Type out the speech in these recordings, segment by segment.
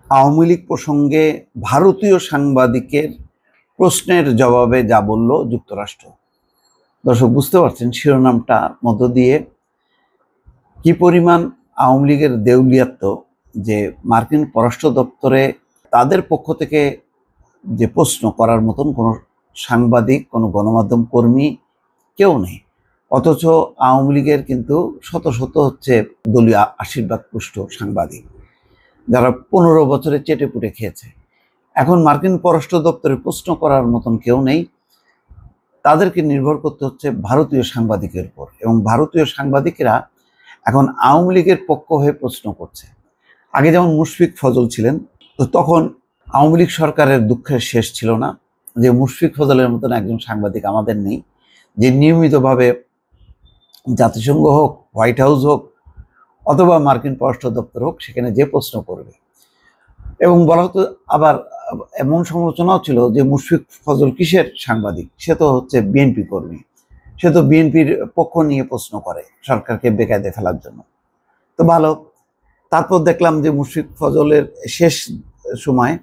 আওয়ামী লীগ প্রসঙ্গে ভারতীয় সাংবাদিকের প্রশ্নের জবাবে যা বলল যুক্তরাষ্ট্র। দর্শক বুঝতে পারছেন শিরোনামটা মধ্য দিয়ে কি পরিমাণ আওয়ামী লীগের দেউলিয়াত্ব, যে মার্কিন পররাষ্ট্র দপ্তরে তাদের পক্ষ থেকে যে প্রশ্ন করার মতন কোনো সাংবাদিক, কোনো গণমাধ্যম কর্মী কেউ নেই। অথচ আওয়ামী লীগের কিন্তু শত শত হচ্ছে দলীয় আশীর্বাদ পুষ্ট সাংবাদিক, যারা 15 বছরে চেটে পুটে খেয়েছে। এখন মার্কিন পররাষ্ট্র দপ্তরে প্রশ্ন করার মতন কেউ নেই, তাদেরকে নির্ভর করতে হচ্ছে ভারতীয় সাংবাদিকের উপর। এবং ভারতীয় সাংবাদিকেরা এখন আওয়ামী লীগের পক্ষ হয়ে প্রশ্ন করছে। আগে যেমন মুশফিক ফজল ছিলেন, তো তখন আওয়ামী লীগ সরকারের দুঃখের শেষ ছিল না যে মুশফিক ফজলের মতন একজন সাংবাদিক আমাদের নেই, যে নিয়মিতভাবে জাতিসংঘ হোক, হোয়াইট হাউস হোক, অথবা মার্কিন পররাষ্ট্র দপ্তর হোক, সেখানে যে প্রশ্ন করবে। এবং বলা হতো, আবার এমন সমালোচনাও ছিল যে মুশফিক ফজল কিসের সাংবাদিক, সে তো হচ্ছে বিএনপি কর্মী, সে তো বিএনপির পক্ষ নিয়ে প্রশ্ন করে সরকারকে বেকায়দে ফেলার জন্য। তো ভালো, তারপর দেখলাম যে মুশফিক ফজলের শেষ সময়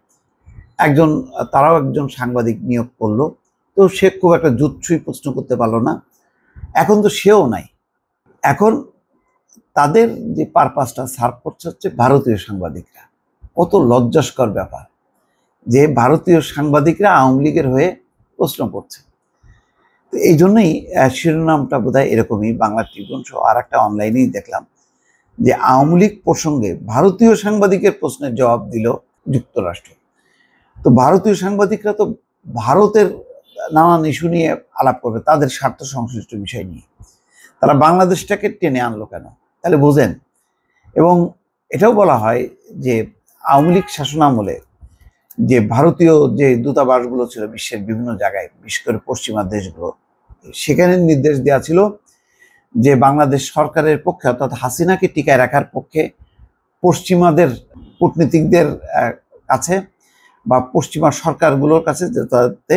তারাও একজন সাংবাদিক নিয়োগ করলো, তো সে খুব একটা জুৎসই প্রশ্ন করতে পারলো না। এখন তো সেও নাই। এখন তাদের যে পারপাসটা সার্ভ করছে হচ্ছে ভারতীয় সাংবাদিকরা। কত লজ্জাস্কর ব্যাপার যে ভারতীয় সাংবাদিকরা আওয়ামী লীগের হয়ে প্রশ্ন করছে। তো এই জন্যই শিরোনামটা বোধহয় এরকমই। বাংলা ট্রিবিউন সহ আর একটা অনলাইনেই দেখলাম যে আওয়ামী লীগ প্রসঙ্গে ভারতীয় সাংবাদিকের প্রশ্নের জবাব দিল যুক্তরাষ্ট্র। তো ভারতীয় সাংবাদিকরা তো ভারতের নানান ইস্যু নিয়ে আলাপ করবে, তাদের স্বার্থ সংশ্লিষ্ট বিষয় নিয়ে। তারা বাংলাদেশটাকে টেনে আনলো কেন, তাহলে বোঝেন। এবং এটাও বলা হয় যে আওয়ামী লীগ শাসনামলে যে ভারতীয় যে দূতাবাসগুলো ছিল বিশ্বের বিভিন্ন জায়গায়, বিশেষ করে পশ্চিমা দেশগুলো, সেখানে নির্দেশ দেওয়া ছিল যে বাংলাদেশ সরকারের পক্ষে, অর্থাৎ হাসিনাকে টিকায় রাখার পক্ষে পশ্চিমাদের কূটনীতিকদের কাছে বা পশ্চিমা সরকারগুলোর কাছে যাতে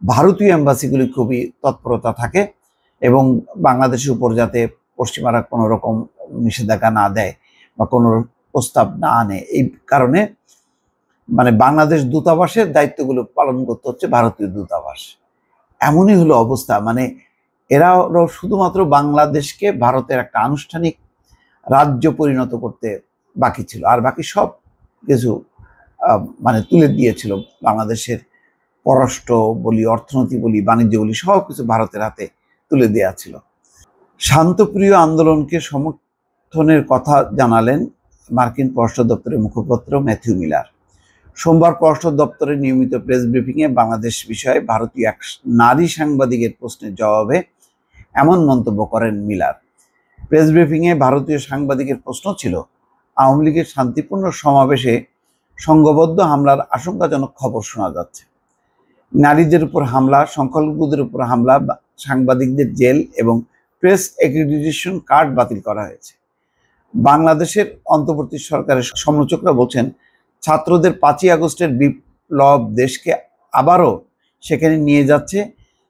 ভারতীয় এম্বাসিগুলি খুবই তৎপরতা থাকে এবং বাংলাদেশের উপর যাতে পশ্চিমারা কোনো রকম নিষেধাজ্ঞা না দেয় বা কোনো প্রস্তাব না আনে। এই কারণে মানে বাংলাদেশ দূতাবাসের দায়িত্বগুলো পালন করতে হচ্ছে ভারতীয় দূতাবাস। এমনই হলো অবস্থা। মানে এরা শুধুমাত্র বাংলাদেশকে ভারতের একটা আনুষ্ঠানিক রাজ্য পরিণত করতে বাকি ছিল, আর বাকি সব কিছু মানে তুলে দিয়েছিল। বাংলাদেশের পররাষ্ট্র বলি, অর্থনীতি বলি, বাণিজ্য বলি, সব কিছু ভারতের হাতে তুলে দেওয়া ছিল। শান্তপ্রিয় আন্দোলনকে সমর্থনের কথা জানালেন মার্কিন পররাষ্ট্র দপ্তরের মুখপাত্র ম্যাথিউ মিলার। সোমবার পররাষ্ট্র দপ্তরের নিয়মিত প্রেস ব্রিফিংয়ে বাংলাদেশ বিষয়ে ভারতীয় এক নারী সাংবাদিকের প্রশ্নের জবাবে এমন মন্তব্য করেন মিলার। প্রেস ব্রিফিংয়ে ভারতীয় সাংবাদিকের প্রশ্ন ছিল, আওয়ামী লীগের শান্তিপূর্ণ সমাবেশে সংঘবদ্ধ হামলার আশঙ্কাজনক খবর শোনা যাচ্ছে। নারীদের উপর হামলা, সংখ্যালঘুদের উপর হামলা, সাংবাদিকদের জেল এবং প্রেস অ্যাক্রিডিটেশন কার্ড বাতিল করা হয়েছে। বাংলাদেশের অন্তর্বর্তী সরকারের সমালোচকরা বলছেন, ছাত্রদের 5ই আগস্টের বিপ্লব দেশকে আবারও সেখানে নিয়ে যাচ্ছে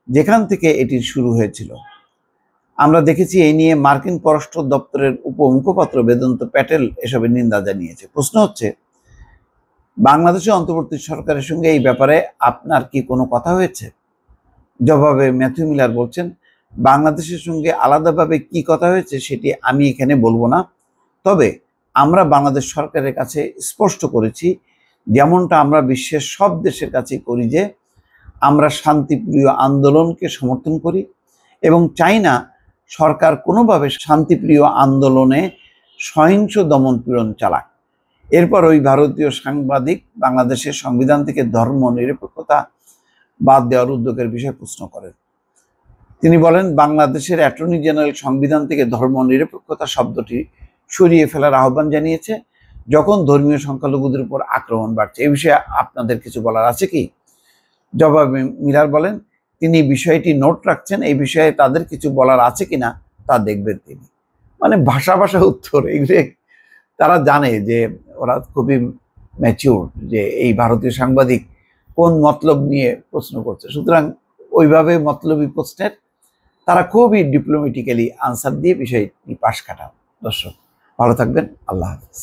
যেখান থেকে এটি শুরু হয়েছিল। আমরা দেখেছি, এই নিয়ে মার্কিন পররাষ্ট্র দপ্তরের উপমুখপাত্র বেদান্ত প্যাটেল এসবের নিন্দা জানিয়েছে। প্রশ্ন হচ্ছে, বাংলাদেশের অন্তর্বর্তী সরকারের সঙ্গে এই ব্যাপারে আপনার কি কোনো কথা হয়েছে? জবাবে ম্যাথিউ মিলার বলছেন, বাংলাদেশের সঙ্গে আলাদাভাবে কি কথা হয়েছে সেটি আমি এখানে বলবো না, তবে আমরা বাংলাদেশ সরকারের কাছে স্পষ্ট করেছি, যেমনটা আমরা বিশ্বের সব দেশের কাছে করি, যে আমরা শান্তিপ্রিয় আন্দোলনকে সমর্থন করি এবং চাই না সরকার কোনোভাবে শান্তিপ্রিয় আন্দোলনে সহিংস দমন পীড়ন চালাক। এরপর ওই ভারতীয় সাংবাদিক বাংলাদেশের সংবিধান থেকে ধর্ম নিরপেক্ষতা বাদ দেওয়ার উদ্যোগের বিষয়ে প্রশ্ন করেন। তিনি বলেন, বাংলাদেশের অ্যাটর্নি জেনারেল সংবিধান থেকে ধর্ম নিরপেক্ষতা শব্দটি সরিয়ে ফেলার আহ্বান জানিয়েছে যখন ধর্মীয় সংখ্যালঘুদের উপর আক্রমণ বাড়ছে। এই বিষয়ে আপনাদের কিছু বলার আছে কি? জবাবে মিলার বলেন, তিনি বিষয়টি নোট রাখছেন, এই বিষয়ে তাদের কিছু বলার আছে কিনা তা দেখবেন তিনি। মানে ভাষা উত্তর। এগুলো তারা জানে যে ওরা খুবই ম্যাচিউর, যে এই ভারতীয় সাংবাদিক কোন মতলব নিয়ে প্রশ্ন করছে। সুতরাং ওইভাবে মতলবী প্রশ্নের তারা খুবই ডিপ্লোমেটিক্যালি আনসার দিয়ে বিষয়টি পাশ কাটান। দর্শক ভালো থাকবেন, আল্লাহ হাফেজ।